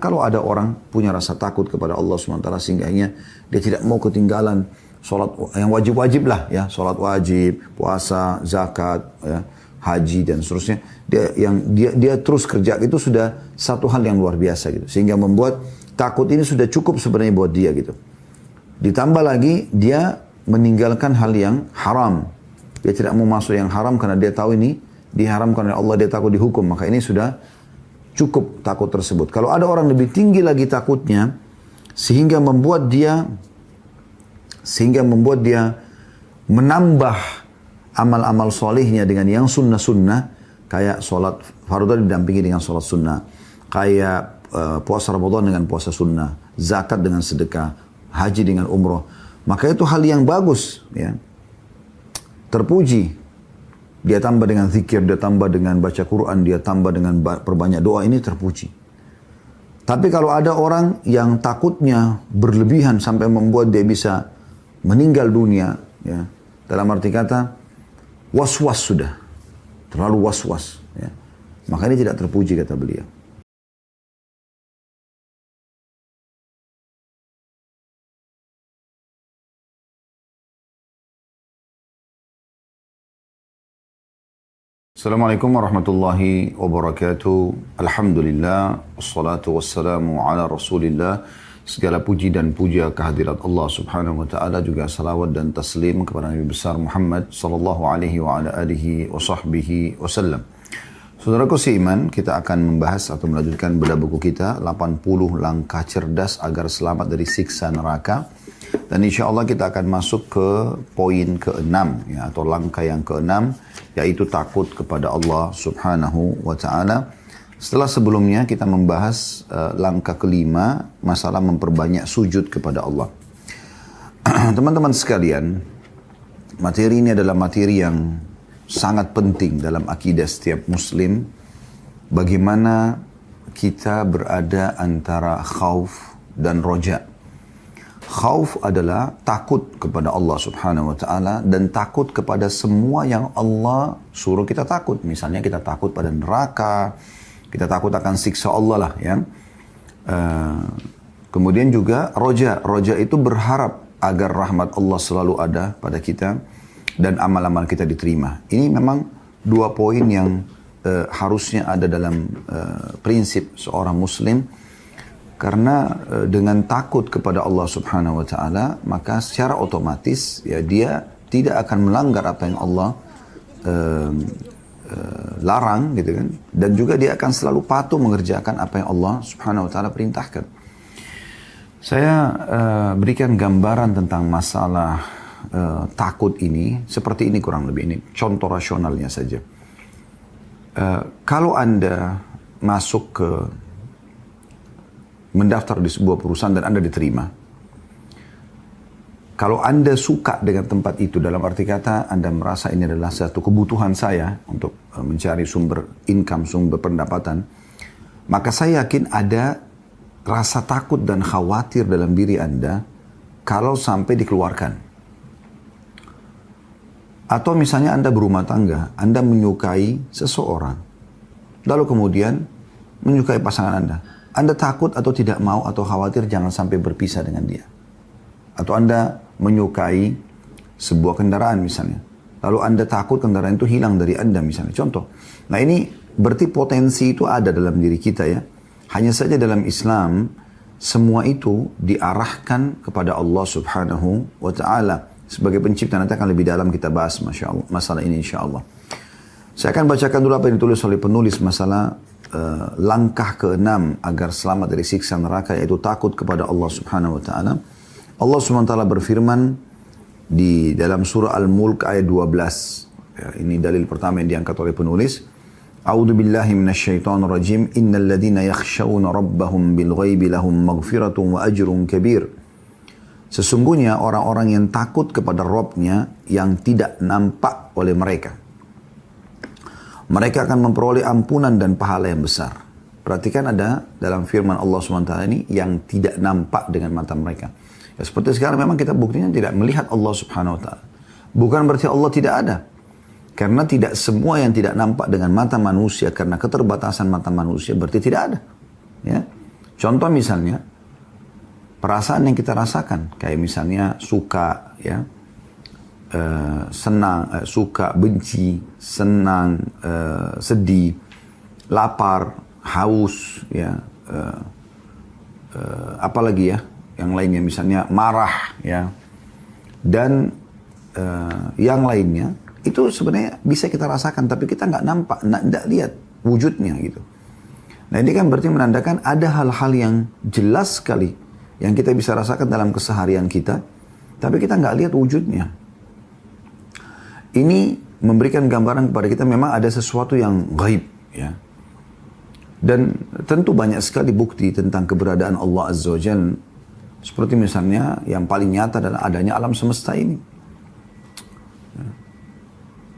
Kalau ada orang punya rasa takut kepada Allah SWT sehingga dia tidak mau ketinggalan sholat yang wajib-wajib lah ya, sholat wajib, puasa, zakat, ya, haji dan seterusnya. Dia terus kerja itu sudah satu hal yang luar biasa gitu. Sehingga membuat takut ini sudah cukup sebenarnya buat dia gitu. Ditambah lagi dia meninggalkan hal yang haram. Dia tidak mau masuk yang haram karena dia tahu ini diharamkan oleh Allah, dia takut dihukum. Maka ini sudah cukup takut tersebut. Kalau ada orang lebih tinggi lagi takutnya sehingga membuat dia menambah amal-amal solehnya dengan yang sunnah-sunnah, kayak sholat fardu didampingi dengan sholat sunnah, kayak puasa Ramadan dengan puasa sunnah, zakat dengan sedekah, haji dengan umroh, maka itu hal yang bagus ya, terpuji. Dia tambah dengan zikir, dia tambah dengan baca Quran, dia tambah dengan perbanyak doa, ini terpuji. Tapi kalau ada orang yang takutnya berlebihan sampai membuat dia bisa meninggal dunia, ya, dalam arti kata was-was sudah, terlalu was-was, ya, maka ini tidak terpuji kata beliau. Assalamualaikum warahmatullahi wabarakatuh. Alhamdulillah, wassalatu wassalamu ala rasulillah. Segala puji dan puja kehadirat Allah subhanahu wa ta'ala, juga salawat dan taslim kepada Nabi besar Muhammad sallallahu alaihi wa ala alihi wa sahbihi wasallam. Saudaraku seiman, kita akan membahas atau melanjutkan bedah buku kita 80 langkah cerdas agar selamat dari siksa neraka. Dan insya Allah kita akan masuk ke poin ke-6 ya, atau langkah yang ke-6, yaitu takut kepada Allah subhanahu wa ta'ala. Setelah sebelumnya kita membahas langkah ke-5, masalah memperbanyak sujud kepada Allah. Teman-teman sekalian, materi ini adalah materi yang sangat penting dalam akidah setiap muslim. Bagaimana kita berada antara khauf dan roja. Khauf adalah takut kepada Allah subhanahu wa ta'ala dan takut kepada semua yang Allah suruh kita takut. Misalnya kita takut pada neraka, kita takut akan siksa Allah lah ya. Kemudian juga roja. Roja itu berharap agar rahmat Allah selalu ada pada kita dan amal-amal kita diterima. Ini memang dua poin yang harusnya ada dalam prinsip seorang muslim. Karena dengan takut kepada Allah subhanahu wa ta'ala, maka secara otomatis ya dia tidak akan melanggar apa yang Allah larang gitu kan. Dan juga dia akan selalu patuh mengerjakan apa yang Allah subhanahu wa ta'ala perintahkan. Saya berikan gambaran tentang masalah takut ini, seperti ini kurang lebih, ini contoh rasionalnya saja. Kalau Anda masuk ke mendaftar di sebuah perusahaan dan Anda diterima. Kalau Anda suka dengan tempat itu, dalam arti kata Anda merasa ini adalah satu kebutuhan saya untuk mencari sumber income, sumber pendapatan, maka saya yakin ada rasa takut dan khawatir dalam diri Anda kalau sampai dikeluarkan. Atau misalnya Anda berumah tangga, Anda menyukai seseorang, lalu kemudian menyukai pasangan Anda takut atau tidak mau atau khawatir jangan sampai berpisah dengan dia. Atau Anda menyukai sebuah kendaraan misalnya. Lalu Anda takut kendaraan itu hilang dari Anda misalnya. Contoh. Nah ini berarti potensi itu ada dalam diri kita ya. Hanya saja dalam Islam semua itu diarahkan kepada Allah subhanahu wa ta'ala. Sebagai pencipta, nanti akan lebih dalam kita bahas masalah ini insya Allah. Saya akan bacakan dulu apa yang ditulis oleh penulis masalah langkah ke-6 agar selamat dari siksa neraka, yaitu takut kepada Allah subhanahu wa ta'ala. Allah subhanahu wa ta'ala berfirman di dalam surah Al-Mulk ayat 12. Ya, ini dalil pertama yang diangkat oleh penulis. A'udzu billahi minasyaitonir rajim. Innal ladzina yakhshawna rabbahum bil ghaibi lahum maghfiratun wa ajrun kabir. Sesungguhnya orang-orang yang takut kepada Rabb-nya yang tidak nampak oleh mereka, mereka akan memperoleh ampunan dan pahala yang besar. Perhatikan ada dalam firman Allah SWT ini yang tidak nampak dengan mata mereka. Ya, seperti sekarang memang kita buktinya tidak melihat Allah Subhanahu Wa Taala. Bukan berarti Allah tidak ada. Karena tidak semua yang tidak nampak dengan mata manusia karena keterbatasan mata manusia berarti tidak ada. Ya. Contoh misalnya, perasaan yang kita rasakan, kayak misalnya suka, ya, senang, suka, benci, senang, sedih, lapar, haus, ya, apalagi ya, yang lainnya misalnya marah, ya, dan yang lainnya itu sebenarnya bisa kita rasakan, tapi kita nggak nampak, nggak lihat wujudnya gitu. Nah ini kan berarti menandakan ada hal-hal yang jelas sekali yang kita bisa rasakan dalam keseharian kita, tapi kita nggak lihat wujudnya. Ini memberikan gambaran kepada kita memang ada sesuatu yang gaib, ya. Dan tentu banyak sekali bukti tentang keberadaan Allah Azza wa Jalla. Seperti misalnya yang paling nyata adalah adanya alam semesta ini.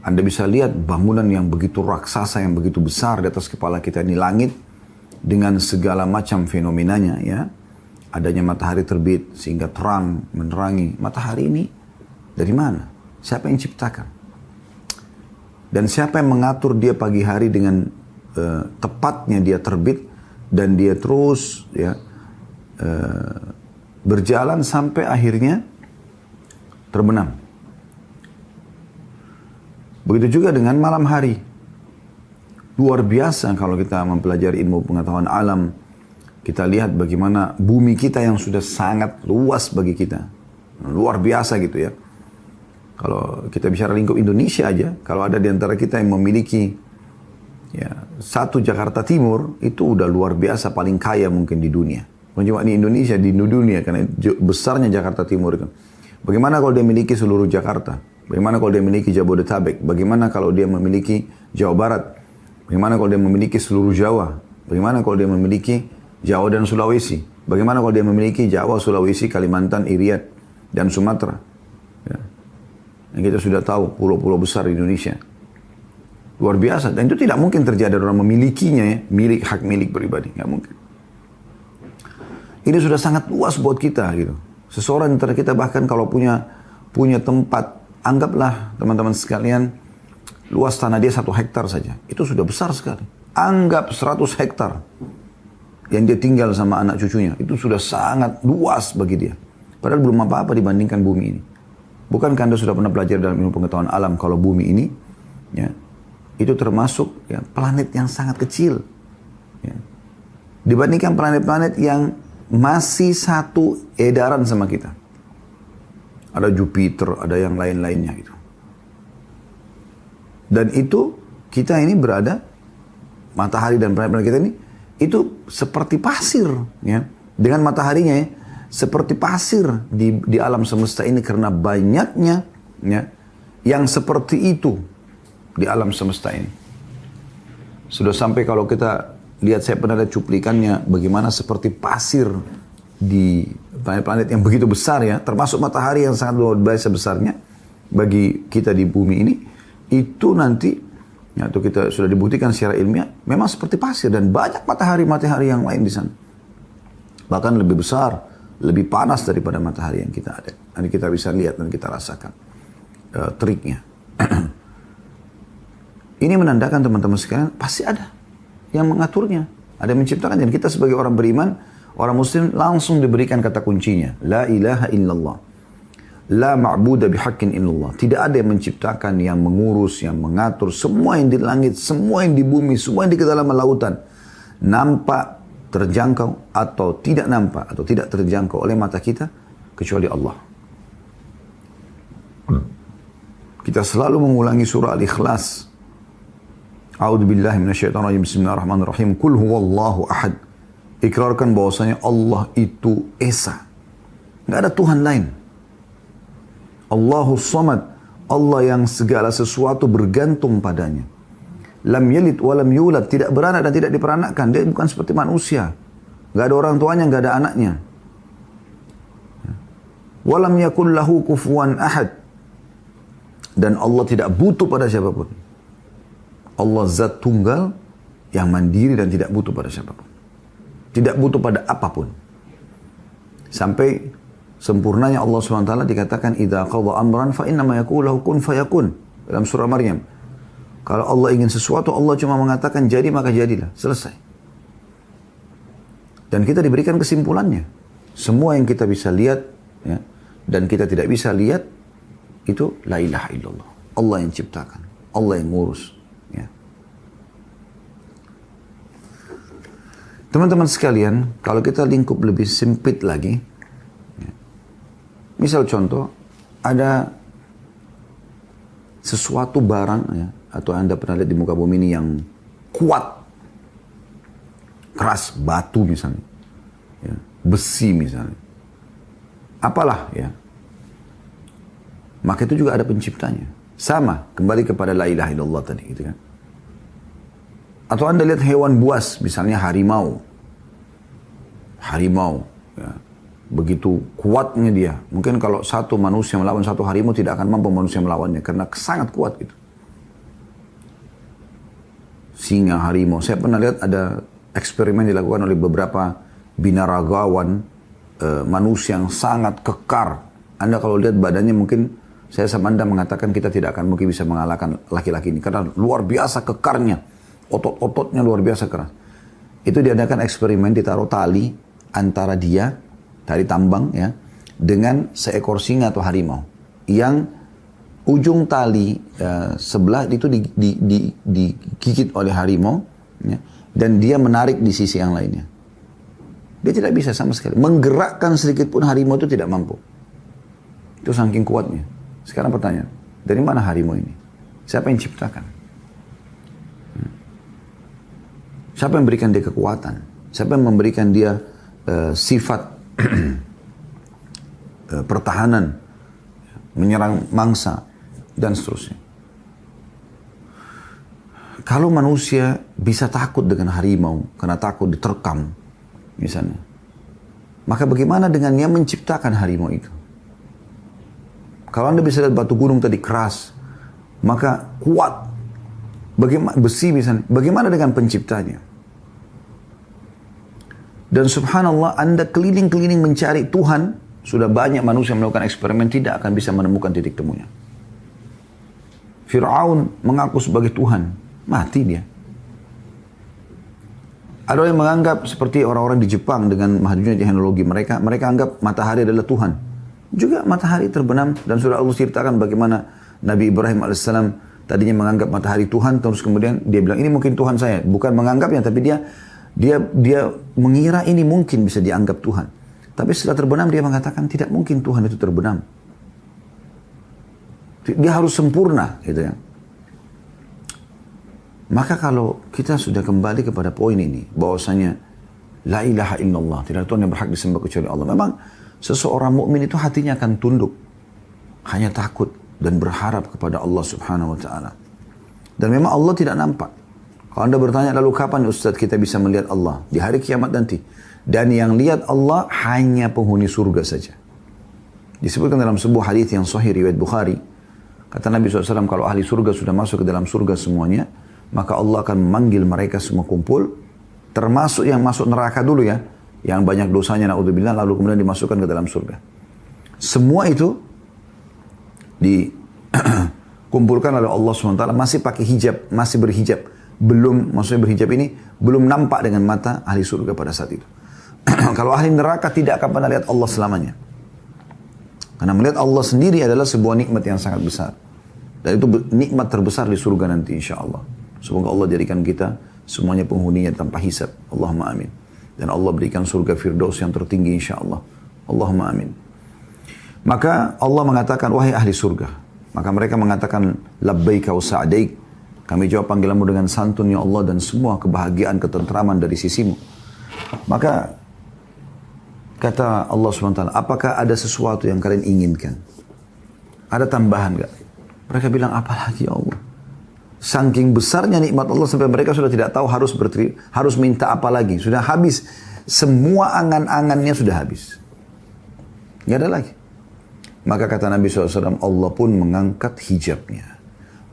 Anda bisa lihat bangunan yang begitu raksasa, yang begitu besar di atas kepala kita ini, langit dengan segala macam fenomenanya, ya. Adanya matahari terbit sehingga terang menerangi. Matahari ini dari mana? Siapa yang ciptakan? Dan siapa yang mengatur dia pagi hari dengan tepatnya dia terbit dan dia terus, ya, berjalan sampai akhirnya terbenam. Begitu juga dengan malam hari. Luar biasa kalau kita mempelajari ilmu pengetahuan alam. Kita lihat bagaimana bumi kita yang sudah sangat luas bagi kita. Luar biasa gitu ya. Kalau kita bicara lingkup Indonesia aja, kalau ada di antara kita yang memiliki, ya, satu Jakarta Timur, itu udah luar biasa, paling kaya mungkin di dunia. Bukan cuma di Indonesia, di dunia, karena besarnya Jakarta Timur itu. Bagaimana kalau dia memiliki seluruh Jakarta? Bagaimana kalau dia memiliki Jabodetabek? Bagaimana kalau dia memiliki Jawa Barat? Bagaimana kalau dia memiliki seluruh Jawa? Bagaimana kalau dia memiliki Jawa dan Sulawesi? Bagaimana kalau dia memiliki Jawa, Sulawesi, Kalimantan, Irian, dan Sumatera? Ya. Yang kita sudah tahu, pulau-pulau besar di Indonesia. Luar biasa. Dan itu tidak mungkin terjadi orang memilikinya, ya, hak milik pribadi. Nggak mungkin. Ini sudah sangat luas buat kita, gitu. Seseorang antara kita bahkan kalau punya tempat, anggaplah teman-teman sekalian, luas tanah dia 1 hektar saja. Itu sudah besar sekali. Anggap 100 hektar yang dia tinggal sama anak cucunya. Itu sudah sangat luas bagi dia. Padahal belum apa-apa dibandingkan bumi ini. Bukankah Anda sudah pernah belajar dalam ilmu pengetahuan alam kalau bumi ini, ya, itu termasuk, ya, planet yang sangat kecil, ya, dibandingkan planet-planet yang masih satu edaran sama kita. Ada Jupiter, ada yang lain-lainnya gitu. Dan itu kita ini berada, matahari dan planet-planet kita ini, itu seperti pasir, ya. Dengan mataharinya, ya, seperti pasir di alam semesta ini karena banyaknya, ya, yang seperti itu di alam semesta ini. Sudah sampai kalau kita lihat, saya pernah lihat cuplikannya bagaimana seperti pasir di planet-planet yang begitu besar, ya, termasuk matahari yang sangat luar biasa besarnya bagi kita di bumi ini, itu nanti, ya, itu kita sudah dibuktikan secara ilmiah, memang seperti pasir dan banyak matahari-matahari yang lain di sana. Bahkan lebih besar, lebih panas daripada matahari yang kita ada. Nanti kita bisa lihat dan kita rasakan triknya. Ini menandakan teman-teman sekalian, pasti ada yang mengaturnya, ada yang menciptakan. Dan kita sebagai orang beriman, orang muslim, langsung diberikan kata kuncinya, la ilaha illallah, la ma'buda bihaqqin illallah. Tidak ada yang menciptakan, yang mengurus, yang mengatur semua yang di langit, semua yang di bumi, semua yang di kedalaman lautan, nampak, terjangkau atau tidak nampak atau tidak terjangkau oleh mata kita kecuali Allah. Kita selalu mengulangi surah Al-Ikhlas. A'udzubillahi minasyaitonirrajim. Bismillahirrahmanirrahim. Qul huwallahu ahad. Ikrarkan bahwasanya Allah itu esa. Nggak ada Tuhan lain. Allahus Samad. Allah yang segala sesuatu bergantung padanya. Lam yalid wa lam yulad. Tidak beranak dan tidak diperanakkan. Dia bukan seperti manusia. Nggak ada orang tuanya, nggak ada anaknya. Wa lam yakul lahu kufuwan ahad. Dan Allah tidak butuh pada siapapun. Allah zat tunggal yang mandiri dan tidak butuh pada siapapun. Tidak butuh pada apapun. Sampai sempurnanya Allah SWT dikatakan, idza qadha amran fa innama yaqulu lahu kun fayakun. Dalam surah Maryam. Kalau Allah ingin sesuatu, Allah cuma mengatakan jadi maka jadilah. Selesai. Dan kita diberikan kesimpulannya. Semua yang kita bisa lihat ya, dan kita tidak bisa lihat itu la ilaha illallah. Allah yang ciptakan, Allah yang ngurus. Ya. Teman-teman sekalian, kalau kita lingkup lebih sempit lagi, ya, misal contoh, ada sesuatu barang ya, atau Anda pernah lihat di muka bumi ini yang kuat, keras, batu misalnya, ya, besi misalnya, apalah ya, maka itu juga ada penciptanya. Sama, kembali kepada la ilaha illallah tadi gitu kan. Atau Anda lihat hewan buas, misalnya harimau. Harimau, ya, begitu kuatnya dia. Mungkin kalau satu manusia melawan satu harimau tidak akan mampu manusia melawannya karena sangat kuat gitu. Singa, harimau. Saya pernah lihat ada eksperimen dilakukan oleh beberapa binaragawan manusia yang sangat kekar. Anda kalau lihat badannya mungkin saya sama Anda mengatakan kita tidak akan mungkin bisa mengalahkan laki-laki ini karena luar biasa kekarnya, otot-ototnya luar biasa keras. Itu diadakan eksperimen, ditaruh tali antara dia tali tambang ya dengan seekor singa atau harimau yang ujung tali sebelah itu digigit oleh harimau ya, dan dia menarik di sisi yang lainnya. Dia tidak bisa sama sekali menggerakkan sedikit pun, harimau itu tidak mampu. Itu saking kuatnya. Sekarang pertanyaan, dari mana harimau ini? Siapa yang ciptakan? Siapa yang memberikan dia kekuatan? Siapa yang memberikan dia sifat pertahanan, menyerang mangsa, dan seterusnya? Kalau manusia bisa takut dengan harimau, karena takut diterkam, misalnya, maka bagaimana dengan yang menciptakan harimau itu? Kalau Anda bisa lihat batu gunung tadi keras, maka kuat. Bagaimana besi misalnya? Bagaimana dengan penciptanya? Dan subhanallah, Anda keliling-keliling mencari Tuhan, sudah banyak manusia melakukan eksperimen, tidak akan bisa menemukan titik temunya. Fir'aun mengaku sebagai Tuhan, mati dia. Ada yang menganggap seperti orang-orang di Jepang dengan majunya teknologi mereka anggap matahari adalah Tuhan. Juga matahari terbenam, dan sudah Allah ceritakan bagaimana Nabi Ibrahim AS tadinya menganggap matahari Tuhan, terus kemudian dia bilang ini mungkin Tuhan saya, bukan menganggapnya, tapi dia mengira ini mungkin bisa dianggap Tuhan. Tapi setelah terbenam dia mengatakan tidak mungkin Tuhan itu terbenam. Dia harus sempurna gitu ya. Maka kalau kita sudah kembali kepada poin ini, bahwasanya la ilaha illallah, tidak ada Tuhan yang berhak disembah kecuali Allah. Memang seseorang mukmin itu hatinya akan tunduk, hanya takut dan berharap kepada Allah Subhanahu wa taala. Dan memang Allah tidak nampak. Kalau Anda bertanya, lalu kapan Ustaz kita bisa melihat Allah? Di hari kiamat nanti. Dan yang lihat Allah hanya penghuni surga saja. Disebutkan dalam sebuah hadis yang sahih riwayat Bukhari, kata Nabi SAW, kalau ahli surga sudah masuk ke dalam surga semuanya, maka Allah akan memanggil mereka semua kumpul, termasuk yang masuk neraka dulu ya, yang banyak dosanya, na'udzubillah, lalu kemudian dimasukkan ke dalam surga. Semua itu dikumpulkan oleh Allah SWT, masih pakai hijab, masih berhijab. Maksudnya berhijab ini, belum nampak dengan mata ahli surga pada saat itu. Kalau ahli neraka tidak akan pernah lihat Allah selamanya. Karena melihat Allah sendiri adalah sebuah nikmat yang sangat besar. Dan itu nikmat terbesar di surga nanti insya Allah. Semoga Allah jadikan kita semuanya penghuninya tanpa hisab. Allahumma amin. Dan Allah berikan surga Firdaus yang tertinggi insya Allah. Allahumma amin. Maka Allah mengatakan, wahai ahli surga. Maka mereka mengatakan, labbaika wa sa'daik. Kami jawab panggilanmu dengan santun ya Allah, dan semua kebahagiaan, ketentraman dari sisimu. Maka kata Allah SWT, apakah ada sesuatu yang kalian inginkan? Ada tambahan gak? Mereka bilang, apalagi ya Allah? Saking besarnya nikmat Allah sampai mereka sudah tidak tahu harus minta apa lagi. Sudah habis. Semua angan-angannya sudah habis. Nggak ada lagi. Maka kata Nabi SAW, Allah pun mengangkat hijabnya.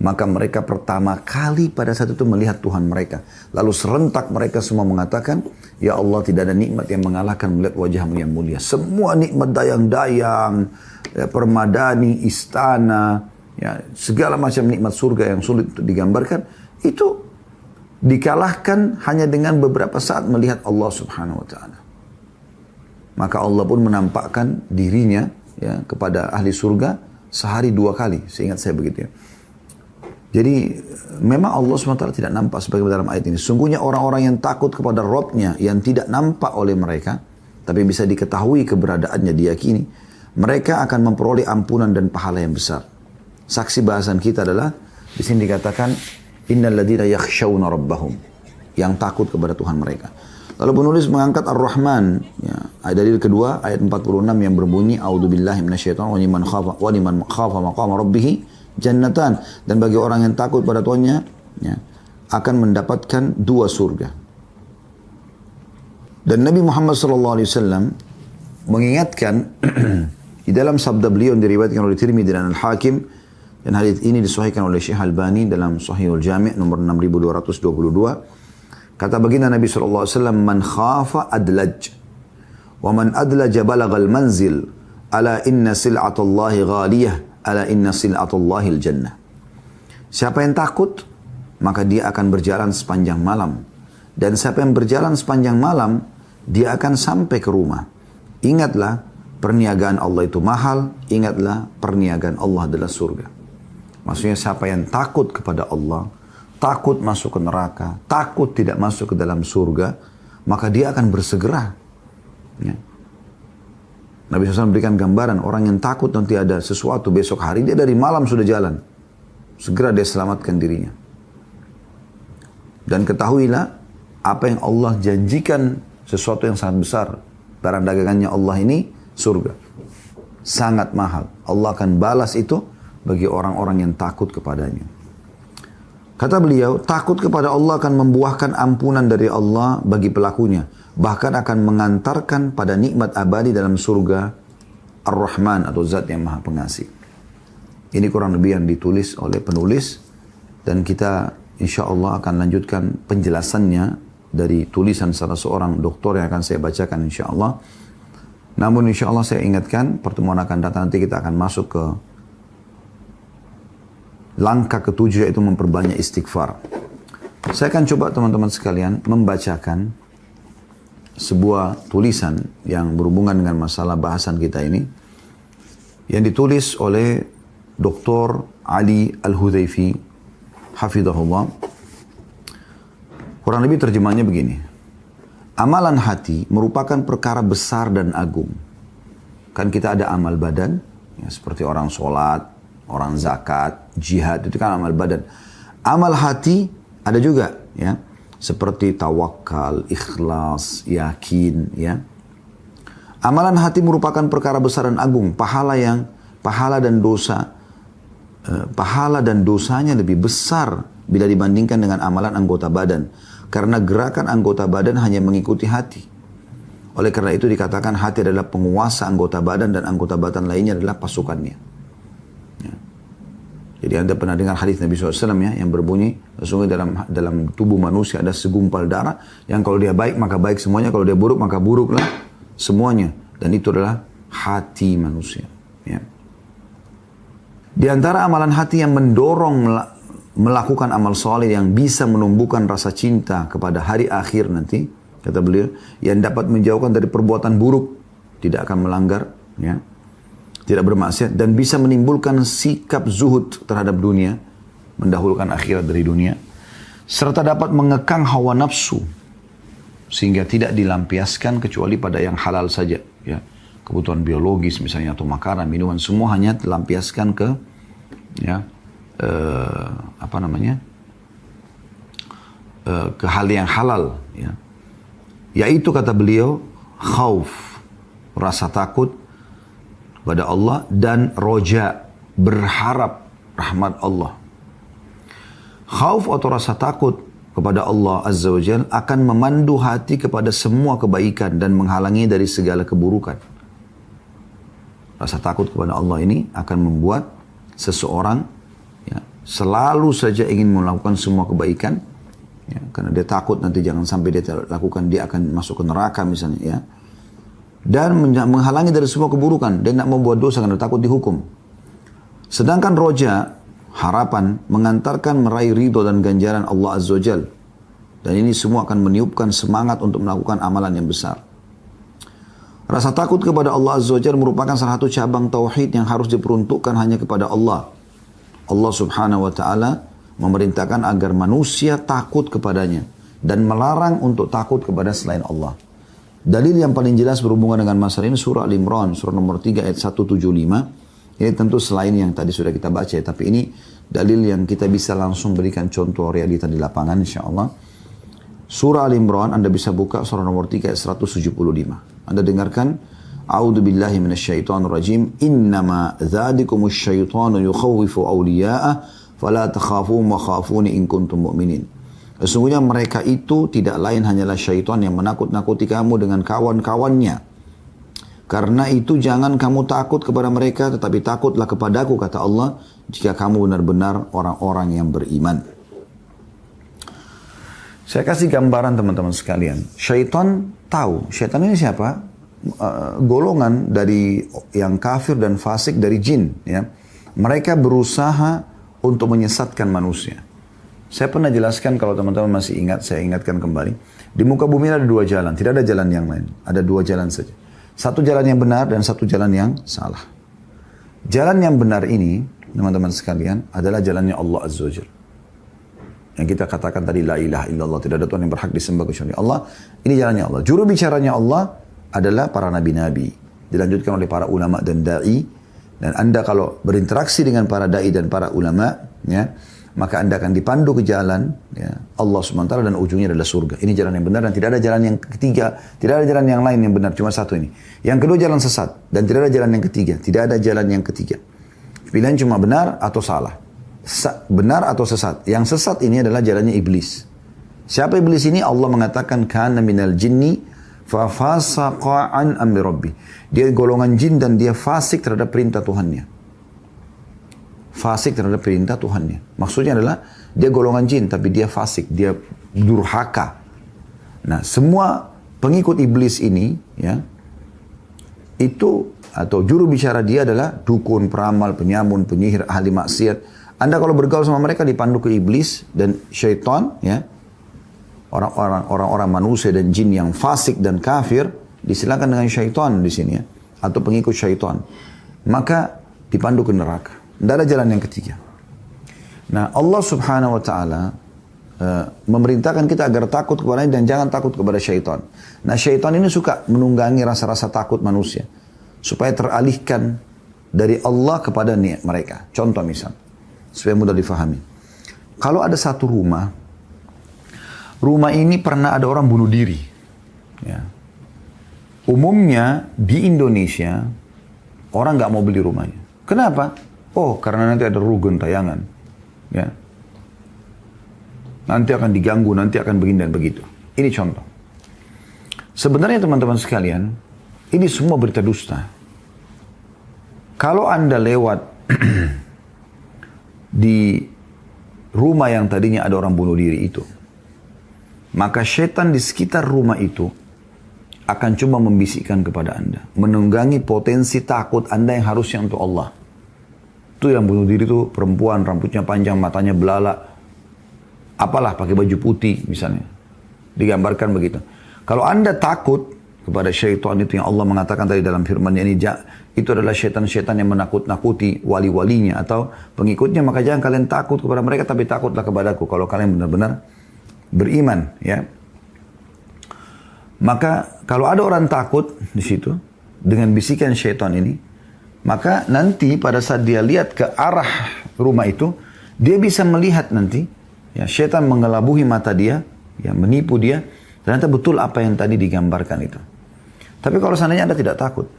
Maka mereka pertama kali pada saat itu melihat Tuhan mereka. Lalu serentak mereka semua mengatakan, ya Allah, tidak ada nikmat yang mengalahkan melihat wajahmu yang mulia. Semua nikmat dayang-dayang, ya, permadani, istana, ya, segala macam nikmat surga yang sulit untuk digambarkan, itu dikalahkan hanya dengan beberapa saat melihat Allah Subhanahu wa ta'ala. maka Allah pun menampakkan dirinya ya kepada ahli surga sehari 2 kali, seingat saya begitu ya. Jadi memang Allah SWT tidak nampak sebagai dalam ayat ini. Sungguhnya orang-orang yang takut kepada Rabb-nya yang tidak nampak oleh mereka, tapi bisa diketahui keberadaannya, diyakini, mereka akan memperoleh ampunan dan pahala yang besar. Saksi bahasan kita adalah di sini dikatakan innal ladzina yakhshawna rabbahum, yang takut kepada Tuhan mereka. Lalu penulis mengangkat Ar-Rahman, ya, dalil kedua ayat 46 yang berbunyi a'udzubillahi minasyaitonir rajim wa liman khafa maqama rabbih jannatan, dan bagi orang yang takut pada Tuhannya ya, akan mendapatkan 2 surga. Dan Nabi Muhammad SAW mengingatkan di dalam sabda beliau yang diriwayatkan oleh Tirmidzi dan Al-Hakim, dan hadis ini disahihkan oleh Syekh Albani dalam Sahihul Jami' nomor 6222. Kata baginda Nabi SAW, man khafa adlaj, wa man adlaja balagal manzil, ala inna sil'atallahi ghaliyah, ala inna sil'atullahil jannah. Siapa yang takut, maka dia akan berjalan sepanjang malam. Dan siapa yang berjalan sepanjang malam, dia akan sampai ke rumah. Ingatlah, perniagaan Allah itu mahal. Ingatlah, perniagaan Allah adalah surga. Maksudnya siapa yang takut kepada Allah, takut masuk ke neraka, takut tidak masuk ke dalam surga, maka dia akan bersegera. Ya. Nabi SAW berikan gambaran orang yang takut nanti ada sesuatu besok hari, dia dari malam sudah jalan. Segera dia selamatkan dirinya. Dan ketahuilah, apa yang Allah janjikan sesuatu yang sangat besar. Barang dagangannya Allah ini surga. Sangat mahal. Allah akan balas itu bagi orang-orang yang takut kepadanya. Kata beliau, takut kepada Allah akan membuahkan ampunan dari Allah bagi pelakunya. Bahkan akan mengantarkan pada nikmat abadi dalam surga Ar-Rahman atau Zat yang Maha Pengasih. Ini kurang lebih yang ditulis oleh penulis, dan kita insya Allah akan lanjutkan penjelasannya dari tulisan salah seorang doktor yang akan saya bacakan insya Allah. Namun insya Allah saya ingatkan, pertemuan akan datang nanti kita akan masuk ke langkah ketujuh, yaitu memperbanyak istighfar. Saya akan coba teman-teman sekalian membacakan sebuah tulisan yang berhubungan dengan masalah bahasan kita ini, yang ditulis oleh Dr. Ali Al-Hudhaifi hafidhahullah. Kurang lebih terjemahnya begini: amalan hati merupakan perkara besar dan agung. Kan kita ada amal badan ya, seperti orang sholat, orang zakat, jihad, itu kan amal badan. Amal hati ada juga ya, seperti tawakal, ikhlas, yakin ya. Amalan hati merupakan perkara besar dan agung. Pahala dan dosanya lebih besar bila dibandingkan dengan amalan anggota badan. Karena gerakan anggota badan hanya mengikuti hati. Oleh karena itu dikatakan hati adalah penguasa anggota badan, dan anggota badan lainnya adalah pasukannya. Ya. Jadi Anda pernah dengar hadis Nabi SAW ya, yang berbunyi, sesungguhnya dalam tubuh manusia ada segumpal darah, yang kalau dia baik maka baik semuanya, kalau dia buruk maka buruklah semuanya. Dan itu adalah hati manusia. Ya. Di antara amalan hati yang mendorong melakukan amal soleh yang bisa menumbuhkan rasa cinta kepada hari akhir nanti, kata beliau, yang dapat menjauhkan dari perbuatan buruk, tidak akan melanggar, ya, tidak bermaksiat, dan bisa menimbulkan sikap zuhud terhadap dunia, mendahulukan akhirat dari dunia, serta dapat mengekang hawa nafsu, sehingga tidak dilampiaskan kecuali pada yang halal saja, ya. Kebutuhan biologis misalnya, atau makanan, minuman, semua hanya dilampiaskan ke, ya, ke hal yang halal, ya. Yaitu kata beliau, khauf, rasa takut kepada Allah, dan roja, berharap rahmat Allah. Khauf atau rasa takut kepada Allah Azza wa Jalla akan memandu hati kepada semua kebaikan dan menghalangi dari segala keburukan. Rasa takut kepada Allah ini akan membuat seseorang ya, selalu saja ingin melakukan semua kebaikan, ya, karena dia takut nanti jangan sampai dia lakukan, dia akan masuk ke neraka misalnya, ya. Dan menghalangi dari semua keburukan. Dia tidak mau buat dosa karena takut dihukum. Sedangkan roja, harapan, mengantarkan meraih ridho dan ganjaran Allah Azza wa Jal. Dan ini semua akan meniupkan semangat untuk melakukan amalan yang besar. Rasa takut kepada Allah Azza wa Jalla merupakan salah satu cabang tauhid yang harus diperuntukkan hanya kepada Allah. Allah Subhanahu wa taala memerintahkan agar manusia takut kepadanya dan melarang untuk takut kepada selain Allah. Dalil yang paling jelas berhubungan dengan masalah ini surah Al-Imran, surah nomor 3 ayat 175. Ini tentu selain yang tadi sudah kita baca ya, tapi ini dalil yang kita bisa langsung berikan contoh realita di lapangan insyaallah. Surah Al-Imran Anda bisa buka surah nomor 3 ayat 175. Anda dengarkan, A'udzu billahi minasyaitonir rajim. Innama dzalikumus syaitanu yukhawwifu awliya'ah fala takhafuhum wa khafuni in kuntum mu'minin. Sesungguhnya mereka itu tidak lain hanyalah syaitan yang menakut-nakuti kamu dengan kawan-kawannya. Karena itu jangan kamu takut kepada mereka, tetapi takutlah kepadaku, kata Allah, jika kamu benar-benar orang-orang yang beriman. Saya kasih gambaran teman-teman sekalian. Syaitan tahu. Syaitan ini siapa? Golongan dari yang kafir dan fasik dari jin. Ya. Mereka berusaha untuk menyesatkan manusia. Saya pernah jelaskan, kalau teman-teman masih ingat, saya ingatkan kembali. Di muka bumi ada dua jalan. Tidak ada jalan yang lain. Ada dua jalan saja. Satu jalan yang benar dan satu jalan yang salah. Jalan yang benar ini, teman-teman sekalian, adalah jalannya Allah Azza wa Jalla. Yang kita katakan tadi, la ilaha illallah, tidak ada Tuhan yang berhak disembah kecuali Allah. Ini jalannya Allah. Juru bicaranya Allah adalah para nabi-nabi. Dilanjutkan oleh para ulama dan da'i. Dan Anda kalau berinteraksi dengan para da'i dan para ulama, ya, maka Anda akan dipandu ke jalan ya, Allah SWT, dan ujungnya adalah surga. Ini jalan yang benar dan tidak ada jalan yang ketiga. Tidak ada jalan yang lain yang benar, cuma satu ini. Yang kedua jalan sesat dan tidak ada jalan yang ketiga. Tidak ada jalan yang ketiga. Pilihan cuma benar atau salah. Benar atau sesat. Yang sesat ini adalah jalannya iblis. Siapa iblis ini? Allah mengatakan kana minal jinni fa fasaqa an amri rabbi. Dia golongan jin dan dia fasik terhadap perintah Tuhannya. Fasik terhadap perintah Tuhannya. Maksudnya adalah dia golongan jin tapi dia fasik, dia durhaka. Nah, semua pengikut iblis ini ya, itu atau juru bicara dia adalah dukun, peramal, penyamun, penyihir, ahli maksiat. Anda kalau bergaul sama mereka dipandu ke iblis dan syaitan, ya, orang-orang manusia dan jin yang fasik dan kafir disilakan dengan syaitan di sini ya, atau pengikut syaitan. Maka dipandu ke neraka. Tidak ada jalan yang ketiga. Nah, Allah Subhanahu wa taala memerintahkan kita agar takut kepadanya dan jangan takut kepada syaitan. Nah, syaitan ini suka menunggangi rasa-rasa takut manusia supaya teralihkan dari Allah kepada niat mereka. Contoh misal, supaya mudah difahami. Kalau ada satu rumah ini pernah ada orang bunuh diri. Ya. Umumnya di Indonesia, orang nggak mau beli rumahnya. Kenapa? Oh, karena nanti ada rugun tayangan. Ya. Nanti akan diganggu, nanti akan begini dan begitu. Ini contoh. Sebenarnya teman-teman sekalian, ini semua berita dusta. Kalau Anda lewat di rumah yang tadinya ada orang bunuh diri itu, maka setan di sekitar rumah itu akan coba membisikkan kepada Anda, menunggangi potensi takut Anda yang harusnya untuk Allah. Itu yang bunuh diri itu perempuan, rambutnya panjang, matanya belalak, apalah pakai baju putih misalnya, digambarkan begitu. Kalau Anda takut kepada syaitan itu yang Allah mengatakan tadi dalam firman-Nya ini, itu adalah syaitan-syaitan yang menakut-nakuti wali-walinya atau pengikutnya, maka jangan kalian takut kepada mereka, tapi takutlah kepadaku kalau kalian benar-benar beriman, ya. Maka kalau ada orang takut di situ dengan bisikan syaitan ini, maka nanti pada saat dia lihat ke arah rumah itu, dia bisa melihat nanti, ya, syaitan mengelabuhi mata dia, ya, menipu dia, ternyata betul apa yang tadi digambarkan itu. Tapi kalau seandainya Anda tidak takut,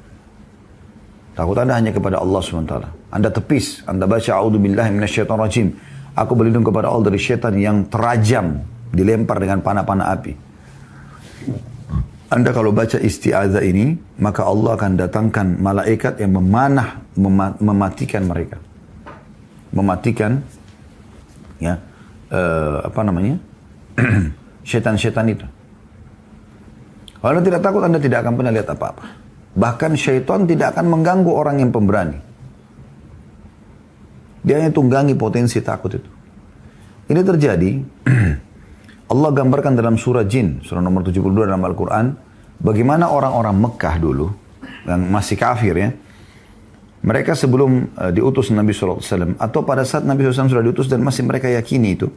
takut Anda hanya kepada Allah SWT. Anda tepis, Anda baca a'udzubillahi minasyaitonirrajim. Aku berlindung kepada Allah dari syaitan yang terajam, dilempar dengan panah-panah api. Anda kalau baca isti'adzah ini, maka Allah akan datangkan malaikat yang mematikan mereka. Mematikan, ya, syaitan-syaitan itu. Kalau Anda tidak takut, Anda tidak akan pernah lihat apa-apa. Bahkan syaitan tidak akan mengganggu orang yang pemberani. Dia hanya tunggangi potensi takut itu. Ini terjadi, Allah gambarkan dalam surah Jin, surah nomor 72 dalam Al-Quran, bagaimana orang-orang Mekah dulu, yang masih kafir ya, mereka sebelum diutus Nabi SAW, atau pada saat Nabi SAW sudah diutus dan masih mereka yakini itu,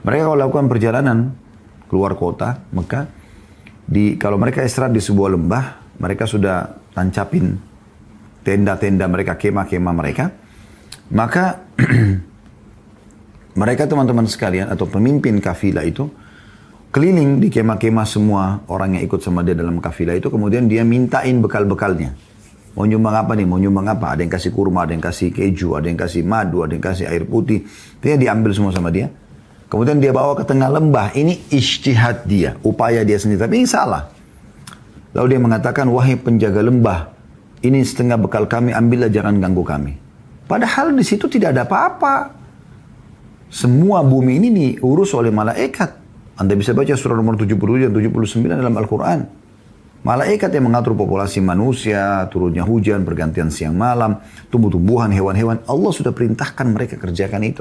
mereka kalau lakukan perjalanan keluar kota Mekah, kalau mereka istirahat di sebuah lembah, mereka sudah tancapin tenda-tenda mereka, kemah-kemah mereka, maka mereka teman-teman sekalian atau pemimpin kafilah itu keliling di kemah-kemah semua orang yang ikut sama dia dalam kafilah itu, kemudian dia mintain bekal-bekalnya. Mau nyumbang apa nih? Mau nyumbang apa? Ada yang kasih kurma, ada yang kasih keju, ada yang kasih madu, ada yang kasih air putih. Dia diambil semua sama dia. Kemudian dia bawa ke tengah lembah. Ini ijtihad dia, upaya dia sendiri. Tapi ini salah. Lalu dia mengatakan, wahai penjaga lembah, ini setengah bekal kami, ambillah, jangan ganggu kami. Padahal di situ tidak ada apa-apa. Semua bumi ini diurus oleh malaikat. Anda bisa baca surah nomor 77 dan 79 dalam Al-Quran. Malaikat yang mengatur populasi manusia, turunnya hujan, pergantian siang malam, tumbuh-tumbuhan, hewan-hewan. Allah sudah perintahkan mereka kerjakan itu.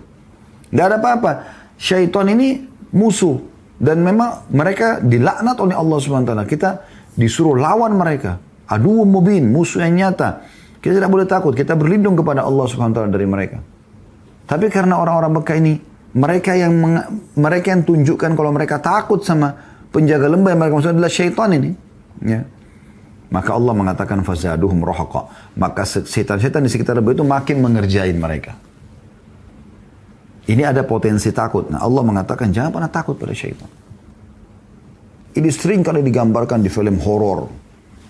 Tidak ada apa-apa. Syaitan ini musuh. Dan memang mereka dilaknat oleh Allah SWT. Kita disuruh lawan mereka. Aduwwum mubin, musuh yang nyata. Kita tidak boleh takut. Kita berlindung kepada Allah SWT dari mereka. Tapi karena orang-orang Mekah ini, mereka yang tunjukkan kalau mereka takut sama penjaga lembah yang mereka maksud adalah syaitan ini. Ya. Maka Allah mengatakan fazaduhum rahaqa. Maka setan-setan di sekitar lembah itu makin mengerjain mereka. Ini ada potensi takut. Nah Allah mengatakan jangan pernah takut pada syaitan. Ini sering kali digambarkan di film horor.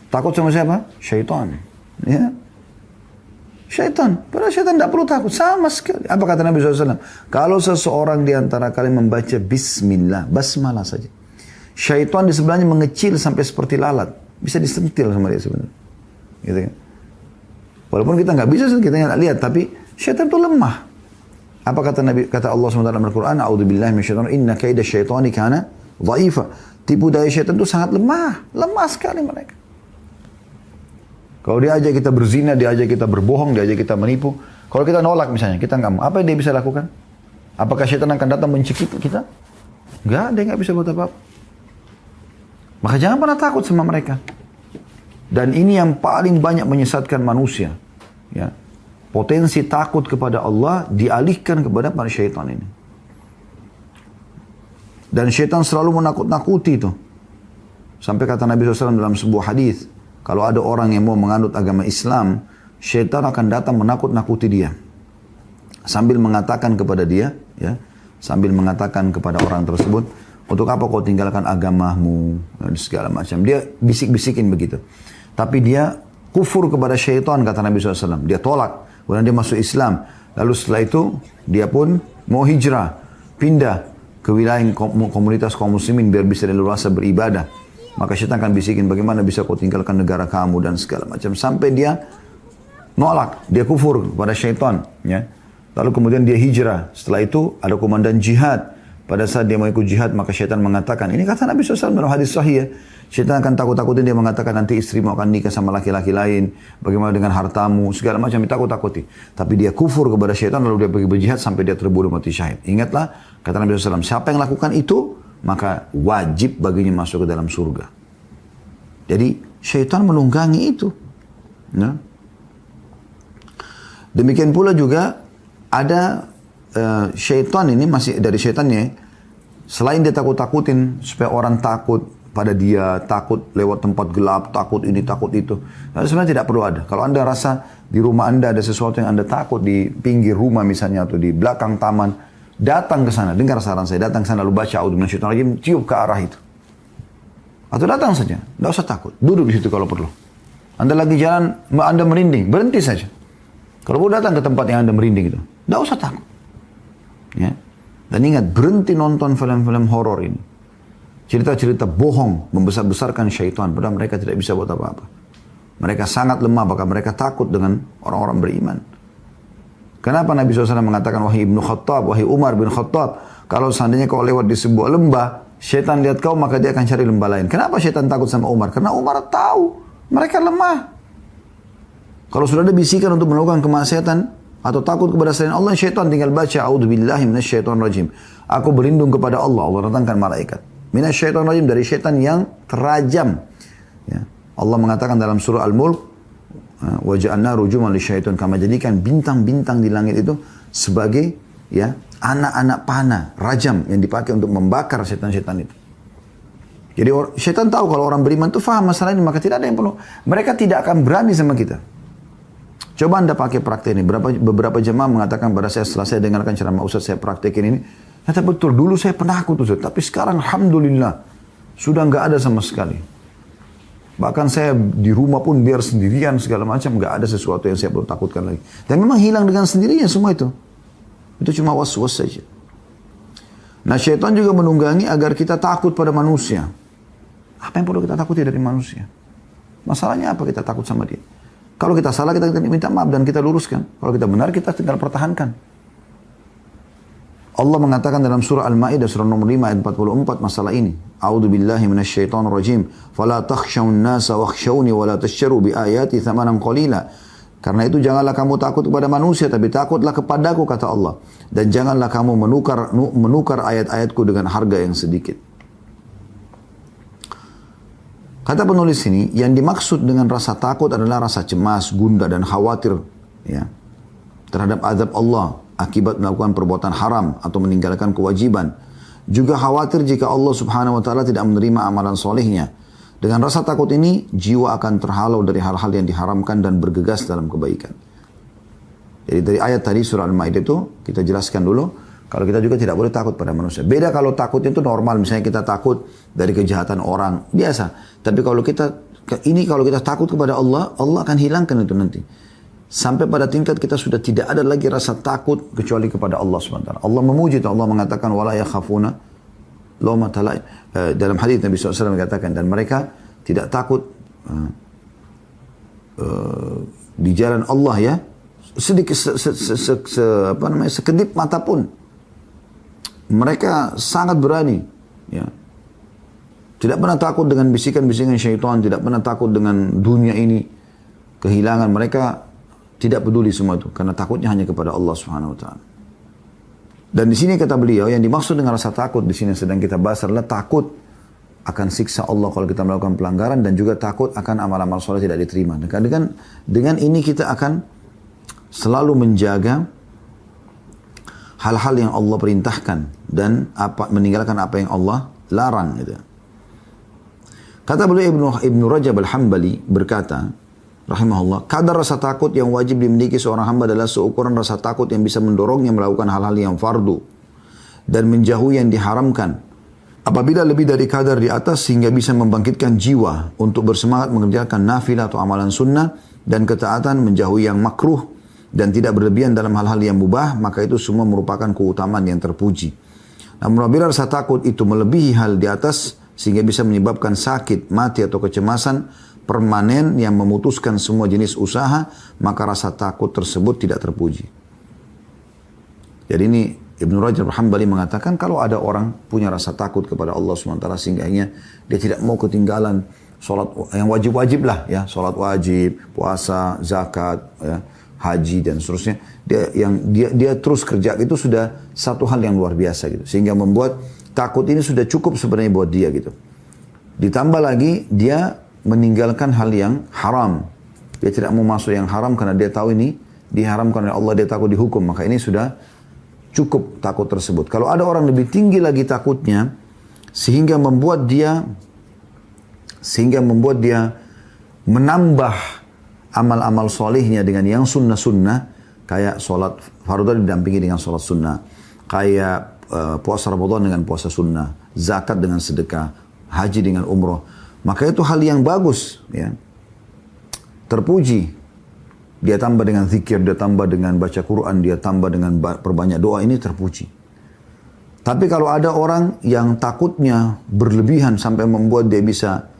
Takut sama siapa? Syaitan. Ya. Syaitan. Padahal syaitan tidak perlu takut. Sama sekali. Apa kata Nabi SAW? Kalau seseorang di antara kalian membaca bismillah, basmalah saja. Syaitan di sebelahnya mengecil sampai seperti lalat. Bisa disentil sama dia sebenarnya. Gitu kan? Walaupun kita nggak bisa, kita nggak lihat. Tapi syaitan itu lemah. Apa kata Nabi? Kata Allah SWT dalam Al-Quran, A'udzubillahi minasyaitonir rajim, inna kaida syaitani kana dha'ifa. Tipu daya syaitan itu sangat lemah. Lemah sekali mereka. Kalau dia ajak kita berzina, dia ajak kita berbohong, dia ajak kita menipu. Kalau kita nolak misalnya, kita nggak mau. Apa yang dia bisa lakukan? Apakah syaitan akan datang mencekik kita? Nggak, dia nggak bisa buat apa-apa. Maka jangan pernah takut sama mereka. Dan ini yang paling banyak menyesatkan manusia. Ya. Potensi takut kepada Allah dialihkan kepada para syaitan ini. Dan syaitan selalu menakut-nakuti itu. Sampai kata Nabi SAW dalam sebuah hadis, kalau ada orang yang mau menganut agama Islam, syaitan akan datang menakut-nakuti dia. Sambil mengatakan kepada dia, ya, sambil mengatakan kepada orang tersebut, untuk apa kau tinggalkan agamamu, dan segala macam. Dia bisik-bisikin begitu. Tapi dia kufur kepada syaitan, kata Nabi SAW. Dia tolak, kemudian dia masuk Islam. Lalu setelah itu, dia pun mau hijrah, pindah ke wilayah komunitas kaum muslimin, biar bisa leluasa beribadah. Maka syaitan akan bisikin, bagaimana bisa kau tinggalkan negara kamu dan segala macam. Sampai dia nolak, dia kufur kepada syaitan. Ya. Lalu kemudian dia hijrah. Setelah itu ada komandan jihad. Pada saat dia mau ikut jihad, maka syaitan mengatakan, ini kata Nabi SAW dalam hadis sahih ya. Syaitan akan takut-takutin, dia mengatakan nanti istrimu akan nikah sama laki-laki lain. Bagaimana dengan hartamu, segala macam ditakut-takuti. Tapi dia kufur kepada syaitan, lalu dia pergi berjihad sampai dia terbunuh mati syahid. Ingatlah, kata Nabi SAW, siapa yang lakukan itu, maka wajib baginya masuk ke dalam surga. Jadi syaitan menunggangi itu. Nah. Demikian pula juga ada syaitan ini masih dari syaitannya. Selain dia takut-takutin supaya orang takut pada dia, takut lewat tempat gelap, takut ini, takut itu. Nah, sebenarnya tidak perlu ada. Kalau Anda rasa di rumah Anda ada sesuatu yang Anda takut di pinggir rumah misalnya atau di belakang taman, datang ke sana, dengar saran saya, datang ke sana lalu baca a'udzu minasyaitonir rajim, tiup ke arah itu. Atau datang saja, tidak usah takut. Duduk di situ kalau perlu. Anda lagi jalan, Anda merinding, berhenti saja. Kalau perlu datang ke tempat yang Anda merinding itu, tidak usah takut. Ya. Dan ingat, berhenti nonton film-film horor ini. Cerita-cerita bohong, membesar-besarkan syaitan, padahal mereka tidak bisa buat apa-apa. Mereka sangat lemah, bahkan mereka takut dengan orang-orang beriman. Kenapa Nabi SAW mengatakan, wahai Ibnu Khattab, wahai Umar bin Khattab, kalau seandainya kau lewat di sebuah lembah, syaitan lihat kau, maka dia akan cari lembah lain. Kenapa syaitan takut sama Umar? Karena Umar tahu mereka lemah. Kalau sudah ada bisikan untuk melakukan kemaksiatan atau takut kepada selain Allah, syaitan tinggal baca a'udzubillahi minasyaitonir rajim. Aku berlindung kepada Allah. Allah datangkan malaikat. Minasyaitonir rajim, dari syaitan yang terajam. Ya. Allah mengatakan dalam surah Al-Mulk, wa ja'alna rujuman lisyaitan, kami jadikan bintang-bintang di langit itu sebagai ya anak-anak panah, rajam yang dipakai untuk membakar setan-setan itu. Jadi setan tahu kalau orang beriman itu faham masalah ini, maka tidak ada yang perlu. Mereka tidak akan berani sama kita. Coba Anda pakai praktek ini. Beberapa jemaah mengatakan pada saya setelah saya dengarkan ceramah Ustaz, saya praktekin ini. Kata betul, dulu saya penakut Ustaz, tapi sekarang alhamdulillah sudah nggak ada sama sekali. Bahkan saya di rumah pun biar sendirian segala macam, nggak ada sesuatu yang saya perlu takutkan lagi. Dan memang hilang dengan sendirinya semua itu. Itu cuma was-was saja. Nah, syaitan juga menunggangi agar kita takut pada manusia. Apa yang perlu kita takuti dari manusia? Masalahnya apa kita takut sama dia? Kalau kita salah, kita minta maaf dan kita luruskan. Kalau kita benar, kita tinggal pertahankan. Allah mengatakan dalam surah Al-Ma'idah, surah nomor 5 ayat 44 masalah ini. A'udzu billahi minasyaitonir rajim. Fala takhshawun nasa wakhshawni wa la tashtaru bi ayati thamanan qalila. Karena itu janganlah kamu takut kepada manusia, tapi takutlah kepadaku, kata Allah. Dan janganlah kamu menukar ayat-ayatku dengan harga yang sedikit. Kata penulis ini, yang dimaksud dengan rasa takut adalah rasa cemas, gundah, dan khawatir ya, terhadap azab Allah akibat melakukan perbuatan haram atau meninggalkan kewajiban. Juga khawatir jika Allah subhanahu wa ta'ala tidak menerima amalan solehnya. Dengan rasa takut ini, jiwa akan terhalau dari hal-hal yang diharamkan dan bergegas dalam kebaikan. Jadi dari ayat tadi surah Al-Ma'idah itu, kita jelaskan dulu, kalau kita juga tidak boleh takut pada manusia. Beda kalau takut itu normal, misalnya kita takut dari kejahatan orang, biasa. Tapi kalau kalau kita takut kepada Allah, Allah akan hilangkan itu nanti. Sampai pada tingkat kita sudah tidak ada lagi rasa takut kecuali kepada Allah SWT. Allah memuji, Allah mengatakan, wala yakhafuna lawmata laim. Dalam hadis Nabi SAW mengatakan, dan mereka tidak takut di jalan Allah ya, sedikit sekedip mata pun. Mereka sangat berani, ya. Tidak pernah takut dengan bisikan-bisikan syaitan, tidak pernah takut dengan dunia ini, kehilangan. Mereka tidak peduli semua itu, karena takutnya hanya kepada Allah Subhanahu Wa Taala. Dan di sini kata beliau, yang dimaksud dengan rasa takut di sini sedang kita bahas adalah takut akan siksa Allah kalau kita melakukan pelanggaran, dan juga takut akan amal-amal soleh tidak diterima. Dengan ini kita akan selalu menjaga hal-hal yang Allah perintahkan dan meninggalkan apa yang Allah larang gitu. Kata beliau Ibnu Rajab Al-Hambali berkata, rahimahullah, kadar rasa takut yang wajib dimiliki seorang hamba adalah seukuran rasa takut yang bisa mendorongnya melakukan hal-hal yang fardu dan menjauhi yang diharamkan. Apabila lebih dari kadar di atas sehingga bisa membangkitkan jiwa untuk bersemangat mengerjakan nafilah atau amalan sunnah dan ketaatan, menjauhi yang makruh dan tidak berlebihan dalam hal-hal yang mubah, maka itu semua merupakan keutamaan yang terpuji. Namun apabila rasa takut itu melebihi hal di atas sehingga bisa menyebabkan sakit, mati atau kecemasan permanen yang memutuskan semua jenis usaha, maka rasa takut tersebut tidak terpuji. Jadi ini Ibnu Rajab Al-Hambali mengatakan kalau ada orang punya rasa takut kepada Allah SWT sehingga dia tidak mau ketinggalan sholat yang wajib-wajib lah ya, sholat wajib, puasa, zakat, ya, haji dan seterusnya, dia terus kerja, itu sudah satu hal yang luar biasa gitu, sehingga membuat takut ini sudah cukup sebenarnya buat dia gitu. Ditambah lagi dia meninggalkan hal yang haram, dia tidak mau masuk yang haram karena dia tahu ini diharamkan oleh Allah, dia takut dihukum, maka ini sudah cukup takut tersebut. Kalau ada orang lebih tinggi lagi takutnya sehingga membuat dia menambah amal-amal solehnya dengan yang sunnah-sunnah, kayak sholat fardu didampingi dengan sholat sunnah, kayak puasa Ramadan dengan puasa sunnah, zakat dengan sedekah, haji dengan umroh, maka itu hal yang bagus, ya, terpuji. Dia tambah dengan zikir, dia tambah dengan baca Quran, dia tambah dengan perbanyak doa, ini terpuji. Tapi kalau ada orang yang takutnya berlebihan sampai membuat dia bisa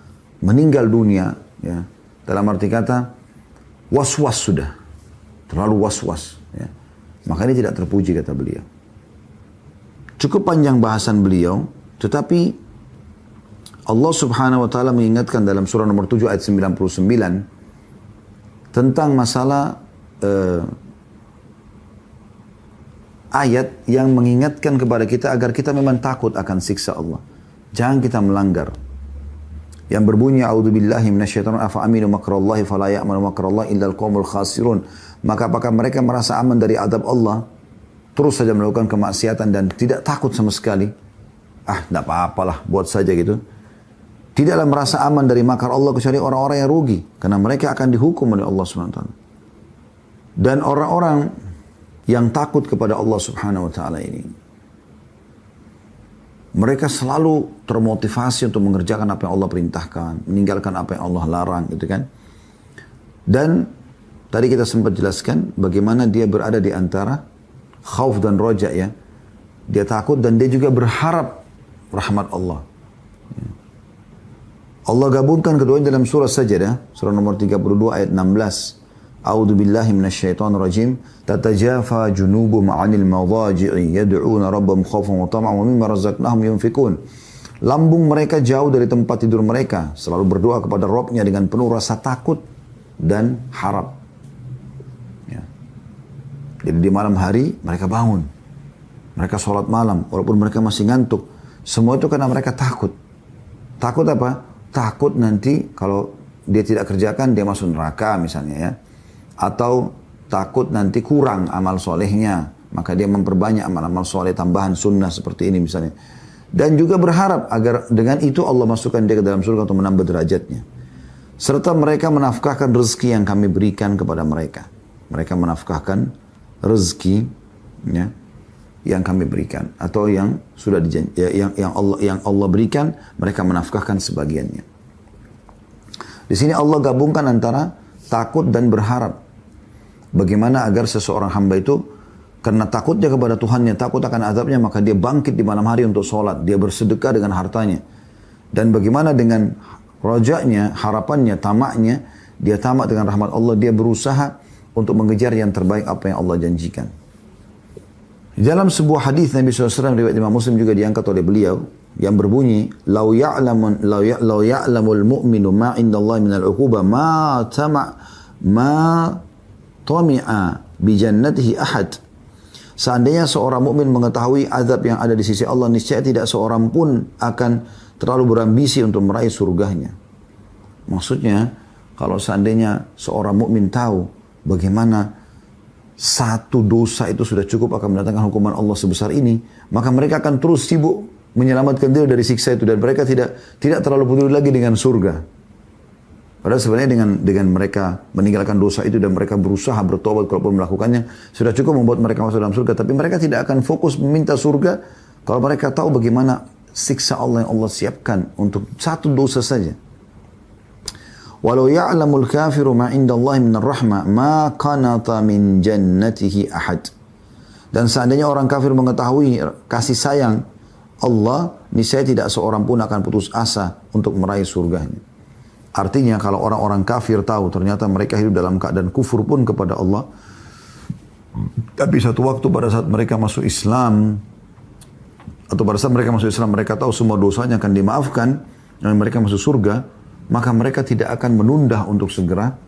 meninggal dunia, ya, dalam arti kata was-was sudah, terlalu was-was, ya, maka ini tidak terpuji kata beliau. Cukup panjang bahasan beliau, tetapi Allah Subhanahu Wa Taala mengingatkan dalam surah nomor 7 ayat 99 tentang masalah ayat yang mengingatkan kepada kita agar kita memang takut akan siksa Allah. Jangan kita melanggar. yang berbunyi a'udzubillahi minasyaitonir afa aminu makrallahi fala ya'manu makrallahi illal qaumul khasirun. Maka apakah mereka merasa aman dari azab Allah, terus saja melakukan kemaksiatan dan tidak takut sama sekali? Tidak apa-apalah, buat saja gitu. Tidaklah merasa aman dari makar Allah kecuali orang-orang yang rugi, karena mereka akan dihukum oleh Allah SWT. Dan orang-orang yang takut kepada Allah Subhanahu wa taala ini, mereka selalu termotivasi untuk mengerjakan apa yang Allah perintahkan, meninggalkan apa yang Allah larang, gitu kan. Dan tadi kita sempat jelaskan bagaimana dia berada di antara khauf dan roja, ya. Dia takut dan dia juga berharap rahmat Allah. Allah gabungkan keduanya dalam surah Sajdah, surah nomor 32 ayat 16. A'udzu billahi minasyaitonir rajim. Tatajafa junubuhum 'anil madaji'i yad'una rabbahum khaufan wa tama'an wa mimma razaqnahum yunfikun. Lambung mereka jauh dari tempat tidur mereka, selalu berdoa kepada Rabb-nya dengan penuh rasa takut dan harap. Ya. Jadi di malam hari mereka bangun, mereka sholat malam walaupun mereka masih ngantuk. Semua itu karena mereka takut. Takut apa? Takut nanti kalau dia tidak kerjakan dia masuk neraka misalnya, ya. Atau takut nanti kurang amal solehnya, maka dia memperbanyak amal-amal soleh tambahan sunnah seperti ini misalnya. Dan juga berharap agar dengan itu Allah masukkan dia ke dalam surga untuk menambah derajatnya. Serta mereka menafkahkan rezeki yang kami berikan kepada mereka. Mereka menafkahkan rezeki, ya, yang kami berikan atau yang sudah yang Allah berikan, mereka menafkahkan sebagiannya. Di sini Allah gabungkan antara takut dan berharap. Bagaimana agar seseorang hamba itu karena takutnya kepada Tuhannya, takut akan azabnya, maka dia bangkit di malam hari untuk sholat, dia bersedekah dengan hartanya. Dan bagaimana dengan rojanya, harapannya, tamaknya, dia tamak dengan rahmat Allah, dia berusaha untuk mengejar yang terbaik apa yang Allah janjikan. Dalam sebuah hadis Nabi SAW riwayat Imam Muslim juga diangkat oleh beliau yang berbunyi, "Lau ya'lamul mu'minu ma 'indallahi minal 'uquba ma tami'a bi jannatihi ahad." Seandainya seorang mukmin mengetahui azab yang ada di sisi Allah, niscaya tidak seorang pun akan terlalu berambisi untuk meraih surganya. Maksudnya, kalau seandainya seorang mukmin tahu bagaimana satu dosa itu sudah cukup akan mendatangkan hukuman Allah sebesar ini, maka mereka akan terus sibuk menyelamatkan diri dari siksa itu, dan mereka tidak terlalu peduli lagi dengan surga. Padahal sebenarnya dengan mereka meninggalkan dosa itu dan mereka berusaha bertobat kalaupun melakukannya, sudah cukup membuat mereka masuk dalam surga. Tapi mereka tidak akan fokus meminta surga kalau mereka tahu bagaimana siksa Allah yang Allah siapkan untuk satu dosa saja. Walau ya'lamul kafiru ma indallahi minar rahmah ma qanata min jannatihi ahad. Dan seandainya orang kafir mengetahui kasih sayang Allah, niscaya tidak seorang pun akan putus asa untuk meraih surganya. Artinya kalau orang-orang kafir tahu ternyata mereka hidup dalam keadaan kufur pun kepada Allah, tapi satu waktu pada saat mereka masuk Islam, atau pada saat mereka masuk Islam mereka tahu semua dosanya akan dimaafkan dan mereka masuk surga, maka mereka tidak akan menunda untuk segera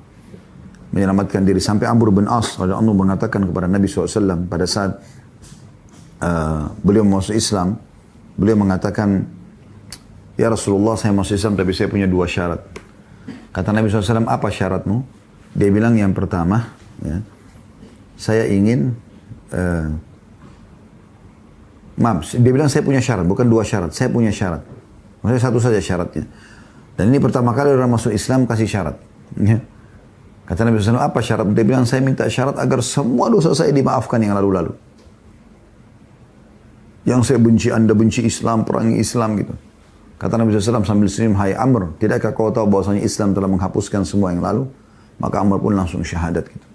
menyelamatkan diri. Sampai Amr bin As radhiyallahu anhu mengatakan kepada Nabi SAW pada saat beliau masuk Islam, beliau mengatakan, "Ya Rasulullah, saya masuk Islam tapi saya punya dua syarat." Kata Nabi SAW, "Apa syaratmu?" Dia bilang, "Yang pertama, ya, saya ingin..." Dia bilang, "Saya punya syarat, bukan dua syarat, saya punya syarat." Maksudnya satu saja syaratnya. Dan ini pertama kali orang masuk Islam kasih syarat. Ya. Kata Nabi SAW, "Apa syarat?" Dia bilang, "Saya minta syarat agar semua dosa saya dimaafkan yang lalu-lalu. Yang saya benci, Anda benci Islam, perangi Islam," gitu. Kata Nabi SAW sambil senyum, "Hai Amr, tidakkah kau tahu bahwasanya Islam telah menghapuskan semua yang lalu?" Maka Amr pun langsung syahadat gitu.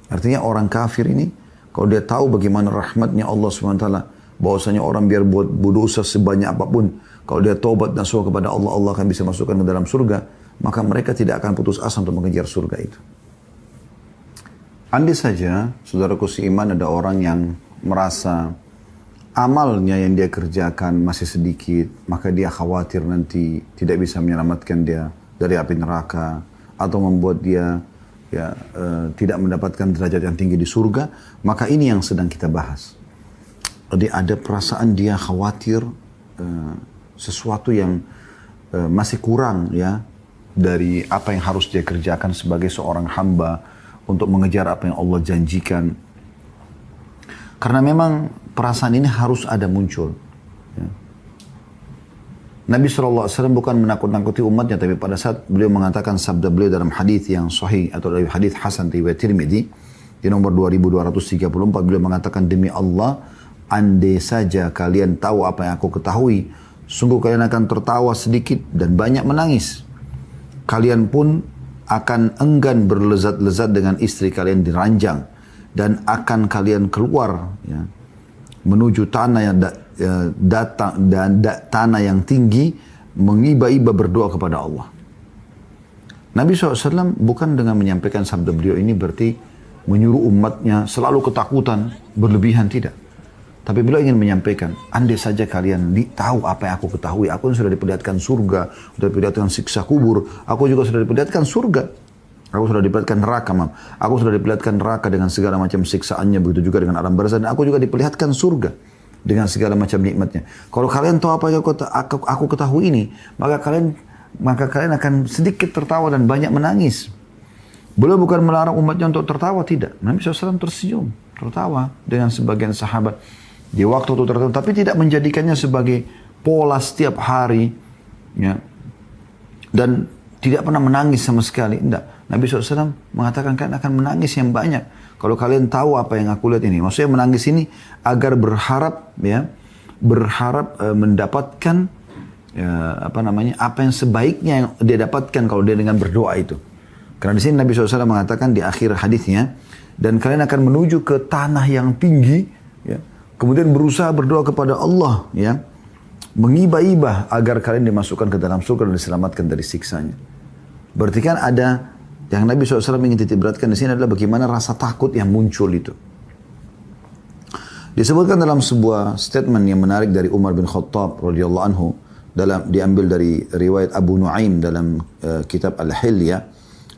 Artinya orang kafir ini, kalau dia tahu bagaimana rahmatnya Allah SWT, bahwasanya orang biar buat dosa sebanyak apapun, kalau dia taubat dan nasuh kepada Allah, Allah akan bisa masukkan ke dalam surga, maka mereka tidak akan putus asa untuk mengejar surga itu. Andai saja, saudaraku seiman, ada orang yang merasa amalnya yang dia kerjakan masih sedikit, maka dia khawatir nanti tidak bisa menyelamatkan dia dari api neraka, atau membuat dia tidak mendapatkan derajat yang tinggi di surga, maka ini yang sedang kita bahas. Jadi ada perasaan dia khawatir sesuatu yang masih kurang ya dari apa yang harus dia kerjakan sebagai seorang hamba untuk mengejar apa yang Allah janjikan. Karena memang perasaan ini harus ada muncul. Ya. Nabi SAW bukan menakut-nakuti umatnya, tapi pada saat beliau mengatakan sabda beliau dalam hadis yang sahih atau dari hadis Hasan riwayat Tirmidzi di nomor 2234, beliau mengatakan, demi Allah, andai saja kalian tahu apa yang aku ketahui, sungguh kalian akan tertawa sedikit dan banyak menangis. Kalian pun akan enggan berlezat-lezat dengan istri kalian di ranjang, dan akan kalian keluar ya, menuju tanah yang tanah yang tinggi, mengiba-iba berdoa kepada Allah. Nabi SAW bukan dengan menyampaikan sabda beliau ini berarti menyuruh umatnya selalu ketakutan, berlebihan, tidak. Tapi beliau ingin menyampaikan, andai saja kalian tahu apa yang aku ketahui, aku sudah diperlihatkan surga, sudah diperlihatkan siksa kubur, aku juga sudah diperlihatkan surga. Aku sudah diperlihatkan neraka, aku sudah diperlihatkan neraka dengan segala macam siksaannya, begitu juga dengan alam barzah, dan aku juga diperlihatkan surga dengan segala macam nikmatnya. Kalau kalian tahu apa yang aku ketahui ini, maka kalian akan sedikit tertawa dan banyak menangis. Beliau bukan melarang umatnya untuk tertawa, tidak. Nabi SAW tersenyum, tertawa dengan sebagian sahabat di waktu tertentu, tapi tidak menjadikannya sebagai pola setiap hari, ya. Dan tidak pernah menangis sama sekali, tidak. Nabi SAW mengatakan kalian akan menangis yang banyak kalau kalian tahu apa yang aku lihat ini. Maksudnya menangis ini agar berharap, ya, mendapatkan apa yang sebaiknya yang dia dapatkan kalau dia dengan berdoa itu. Karena di sini Nabi SAW mengatakan di akhir hadisnya, dan kalian akan menuju ke tanah yang tinggi, ya, kemudian berusaha berdoa kepada Allah, ya, mengiba-iba agar kalian dimasukkan ke dalam surga dan diselamatkan dari siksanya. Berarti kan ada yang Nabi SAW ingin titik beratkan di sini adalah bagaimana rasa takut yang muncul itu. Disebutkan dalam sebuah statement yang menarik dari Umar bin Khattab radhiyallahu anhu, diambil dari riwayat Abu Nuaim dalam kitab Al-Hilyah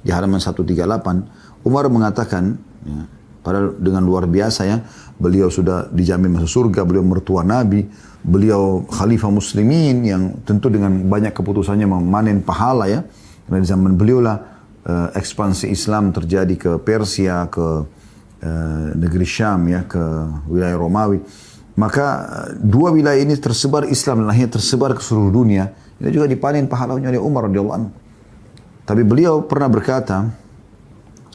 di halaman 138, Umar mengatakan, ya, padahal dengan luar biasa ya, beliau sudah dijamin masuk surga, beliau mertua Nabi, beliau khalifah muslimin yang tentu dengan banyak keputusannya memanen pahala ya. Karena di zaman beliau lah ekspansi Islam terjadi ke Persia, ke negeri Syam ya, ke wilayah Romawi. Maka dua wilayah ini tersebar Islam dan akhirnya tersebar ke seluruh dunia. Ini juga dipanen pahalanya oleh Umar radhiyallahu anhu. Tapi beliau pernah berkata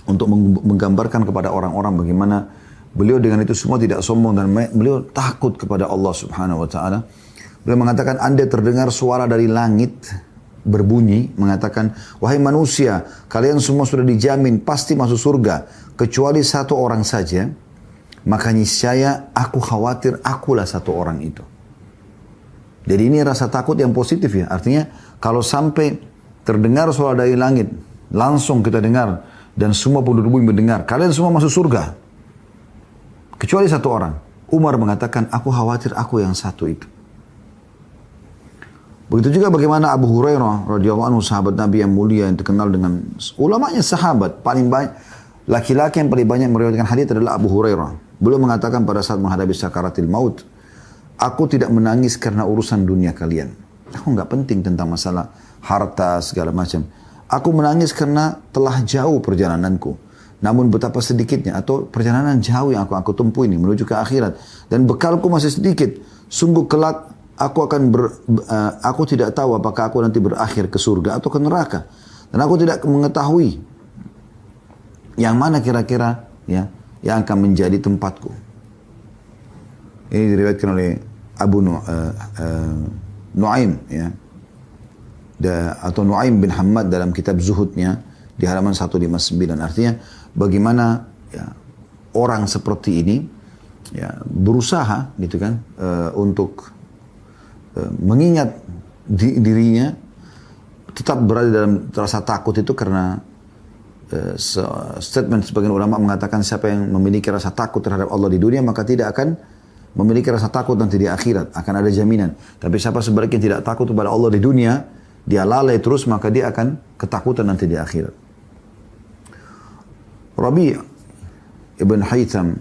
untuk menggambarkan kepada orang-orang bagaimana beliau dengan itu semua tidak sombong dan beliau takut kepada Allah Subhanahu wa taala. Beliau mengatakan, andai terdengar suara dari langit berbunyi mengatakan, wahai manusia, kalian semua sudah dijamin pasti masuk surga kecuali satu orang saja, maka niscaya aku khawatir akulah satu orang itu. Jadi ini rasa takut yang positif ya. Artinya kalau sampai terdengar suara dari langit, langsung kita dengar dan semua penduduk bumi mendengar, kalian semua masuk surga kecuali satu orang. Umar mengatakan, aku khawatir aku yang satu itu. Begitu juga bagaimana Abu Hurairah radhiyallahu anhu, sahabat Nabi yang mulia yang terkenal dengan ulamanya sahabat paling banyak, laki-laki yang paling banyak meriwayatkan hadis adalah Abu Hurairah. Beliau mengatakan pada saat menghadapi sakaratil maut, aku tidak menangis karena urusan dunia kalian. Aku nggak penting tentang masalah harta segala macam. Aku menangis karena telah jauh perjalananku. Namun betapa sedikitnya atau perjalanan jauh yang aku tempuh ini menuju ke akhirat, dan bekalku masih sedikit. Sungguh kelak aku tidak tahu apakah aku nanti berakhir ke surga atau ke neraka, dan aku tidak mengetahui yang mana kira-kira ya yang akan menjadi tempatku. Ini diriwayatkan oleh Abu Nuaim ya, atau Nuaim bin Hammad dalam kitab Zuhudnya di halaman 159. Artinya bagaimana ya, orang seperti ini ya, berusaha gitu kan untuk mengingat dirinya tetap berada dalam rasa takut itu, karena statement sebagian ulama mengatakan siapa yang memiliki rasa takut terhadap Allah di dunia maka tidak akan memiliki rasa takut nanti di akhirat, akan ada jaminan. Tapi siapa sebaliknya tidak takut kepada Allah di dunia, dia lalai terus, maka dia akan ketakutan nanti di akhirat. Rabi' ibn Haytham,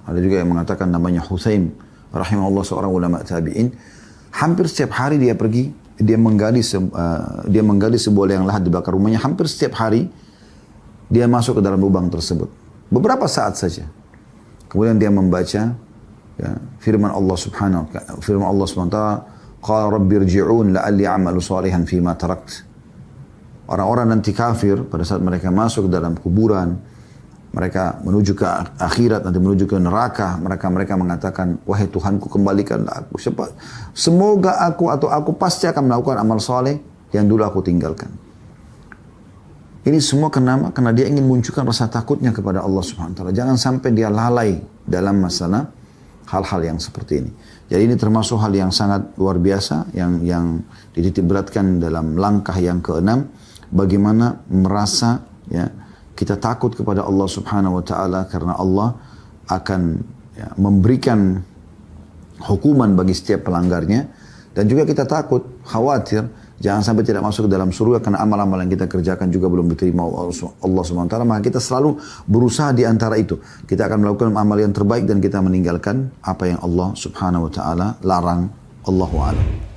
ada juga yang mengatakan namanya Husain rahimahullah, seorang ulama tabi'in, hampir setiap hari dia pergi dia menggali sebuah liang lahat di belakang rumahnya. Hampir setiap hari dia masuk ke dalam lubang tersebut. Beberapa saat saja. Kemudian dia membaca ya, firman Allah Subhanahu wa taala, qala rabbi irji'un la'alli a'malu salihan fima tarakt. Orang-orang nanti kafir pada saat mereka masuk ke dalam kuburan, mereka menuju ke akhirat, nanti menuju ke neraka, mereka mengatakan, wahai Tuhanku, kembalikanlah aku. Semoga aku pasti akan melakukan amal soleh yang dulu aku tinggalkan. Ini semua karena dia ingin munculkan rasa takutnya kepada Allah Subhanahu wa taala. Jangan sampai dia lalai dalam masalah hal-hal yang seperti ini. Jadi ini termasuk hal yang sangat luar biasa yang dititik beratkan dalam langkah yang keenam, bagaimana merasa ya kita takut kepada Allah Subhanahu wa taala karena Allah akan ya, memberikan hukuman bagi setiap pelanggarnya, dan juga kita takut, khawatir jangan sampai tidak masuk ke dalam surga karena amal-amal yang kita kerjakan juga belum diterima Allah Subhanahu wa taala. Maka kita selalu berusaha di antara itu. Kita akan melakukan amal yang terbaik dan kita meninggalkan apa yang Allah Subhanahu wa taala larang. Allahu a'lam.